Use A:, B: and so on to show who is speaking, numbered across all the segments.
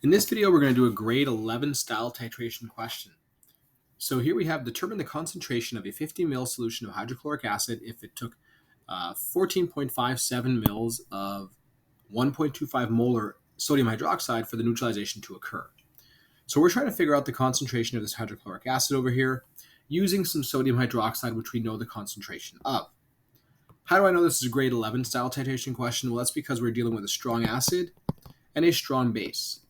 A: In this video, we're going to do a grade 11 style titration question. So here we have determine the concentration of a 50 ml solution of hydrochloric acid if it took 14.57 mils of 1.25 molar sodium hydroxide for the neutralization to occur. So we're trying to figure out the concentration of this hydrochloric acid over here using some sodium hydroxide, which we know the concentration of. How do I know this is a grade 11 style titration question? Well, that's because we're dealing with a strong acid and a strong base.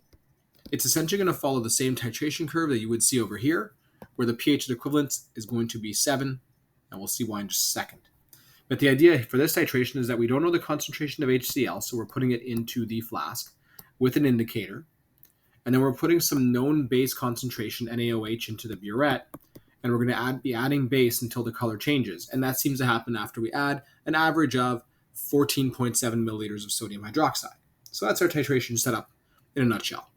A: It's essentially going to follow the same titration curve that you would see over here, where the pH equivalence is going to be 7, and we'll see why in just a second. But the idea for this titration is that we don't know the concentration of HCl, so we're putting it into the flask with an indicator, and then we're putting some known base concentration, NaOH, into the burette, and we're going to be adding base until the color changes, and that seems to happen after we add an average of 14.7 milliliters of sodium hydroxide. So that's our titration setup in a nutshell.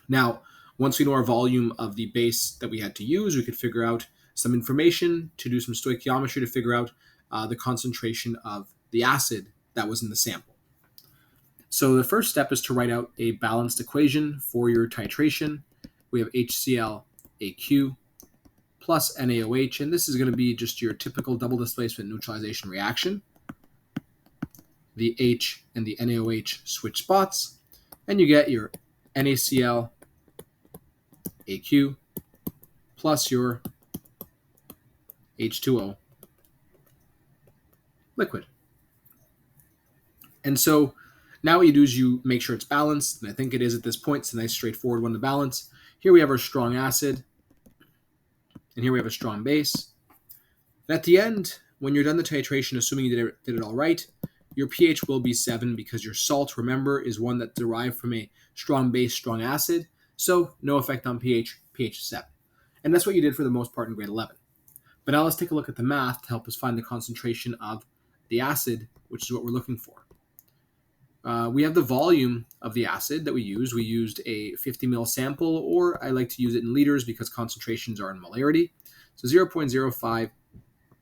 A: Now, once we know our volume of the base that we had to use, we could figure out some information to do some stoichiometry to figure out the concentration of the acid that was in the sample. So the first step is to write out a balanced equation for your titration. We have HCl AQ plus NaOH, and this is going to be just your typical double displacement neutralization reaction. The H and the NaOH switch spots, and you get your NaCl AQ plus your H2O liquid. And so now what you do is you make sure it's balanced, and I think it is at this point. It's a nice straightforward one to balance. Here we have our strong acid, and here we have a strong base. And at the end, when you're done the titration, assuming you did it all right, your pH will be 7 because your salt, remember, is one that's derived from a strong base, strong acid. So no effect on pH, pH is 7. And that's what you did for the most part in grade 11. But now let's take a look at the math to help us find the concentration of the acid, which is what we're looking for. We have the volume of the acid that we used. We used a 50 ml sample, or I like to use it in liters because concentrations are in molarity. So 0.05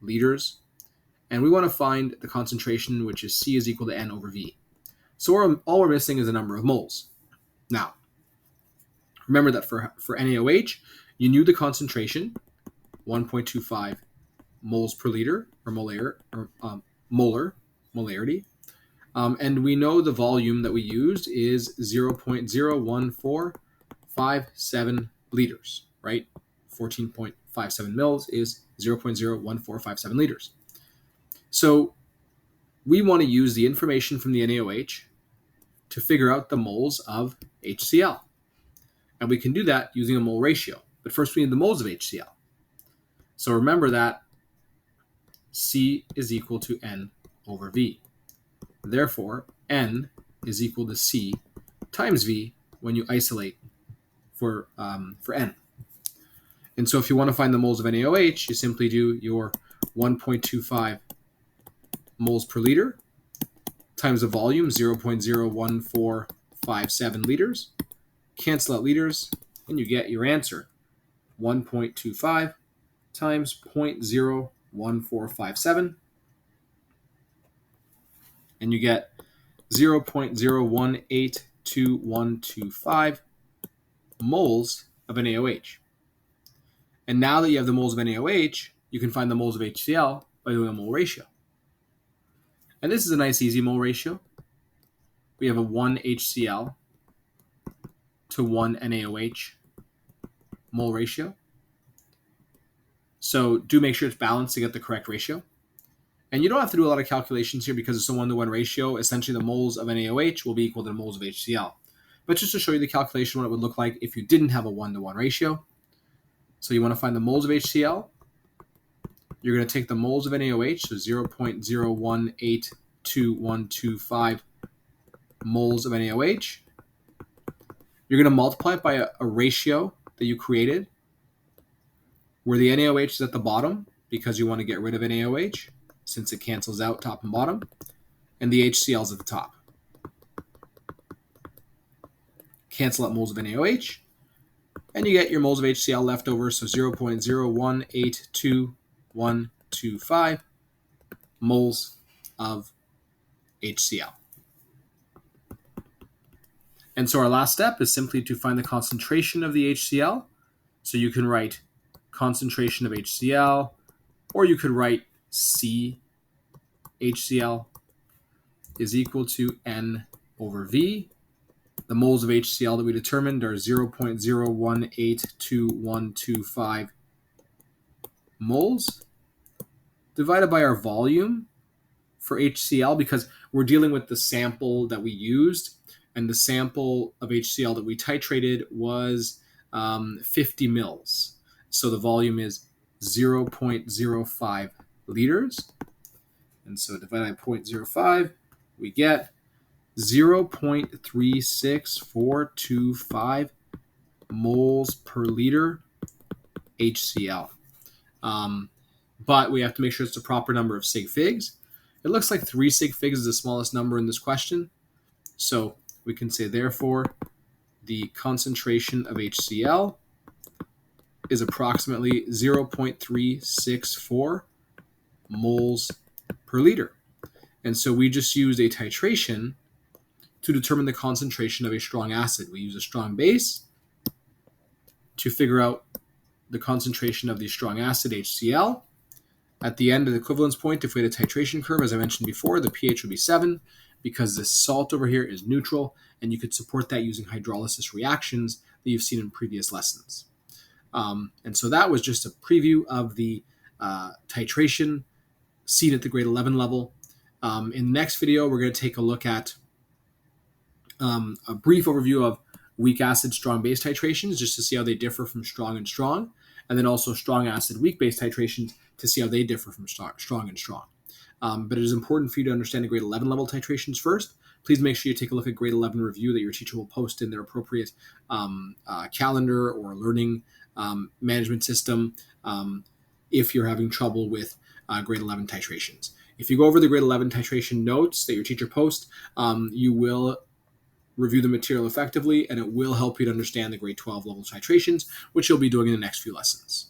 A: liters. And we want to find the concentration, which is C is equal to N over V. So all we're missing is the number of moles. Now, remember that for NaOH, you knew the concentration, 1.25 moles per liter, or molarity. And we know the volume that we used is 0.01457 liters, right? 14.57 mils is 0.01457 liters. So we want to use the information from the NaOH to figure out the moles of HCl. And we can do that using a mole ratio. But first we need the moles of HCl. So remember that C is equal to N over V. Therefore, N is equal to C times V when you isolate for N. And so if you want to find the moles of NaOH, you simply do your 1.25 moles per liter times the volume, 0.01457 liters. Cancel out liters, and you get your answer, 1.25 times 0.01457, and you get 0.0182125 moles of NaOH. And now that you have the moles of NaOH, you can find the moles of HCl by doing a mole ratio. And this is a nice easy mole ratio. We have a 1 HCl to 1 NaOH mole ratio. So do make sure it's balanced to get the correct ratio. And you don't have to do a lot of calculations here because it's a 1-to-1 ratio. Essentially, the moles of NaOH will be equal to the moles of HCl. But just to show you the calculation, what it would look like if you didn't have a 1-to-1 ratio. So you want to find the moles of HCl. You're going to take the moles of NaOH, so 0.0182125 moles of NaOH. You're going to multiply it by a ratio that you created where the NaOH is at the bottom because you want to get rid of NaOH since it cancels out top and bottom, and the HCl is at the top. Cancel out moles of NaOH, and you get your moles of HCl left over, so 0.0182125 moles of HCl. And so our last step is simply to find the concentration of the HCl. So you can write concentration of HCl, or you could write CHCl is equal to N over V. The moles of HCl that we determined are 0.01822125 moles divided by our volume for HCl, because we're dealing with the sample that we used, and the sample of HCl that we titrated was 50 mils. So the volume is 0.05 liters. And so divided by 0.05, we get 0.36425 moles per liter HCl. But we have to make sure it's the proper number of sig figs. It looks like 3 sig figs is the smallest number in this question. So we can say, therefore, the concentration of HCl is approximately 0.364 moles per liter. And so we just used a titration to determine the concentration of a strong acid. We use a strong base to figure out the concentration of the strong acid, HCl. At the end of the equivalence point, if we had a titration curve, as I mentioned before, the pH would be 7, because this salt over here is neutral, and you could support that using hydrolysis reactions that you've seen in previous lessons. And so that was just a preview of the titration seen at the grade 11 level. In the next video, we're going to take a look at a brief overview of weak acid, strong base titrations, just to see how they differ from strong and strong, and then also strong acid, weak base titrations to see how they differ from strong and strong. But it is important for you to understand the grade 11 level titrations first. Please make sure you take a look at grade 11 review that your teacher will post in their appropriate calendar or learning management system if you're having trouble with grade 11 titrations. If you go over the grade 11 titration notes that your teacher posts, you will review the material effectively, and it will help you to understand the grade 12 level titrations, which you'll be doing in the next few lessons.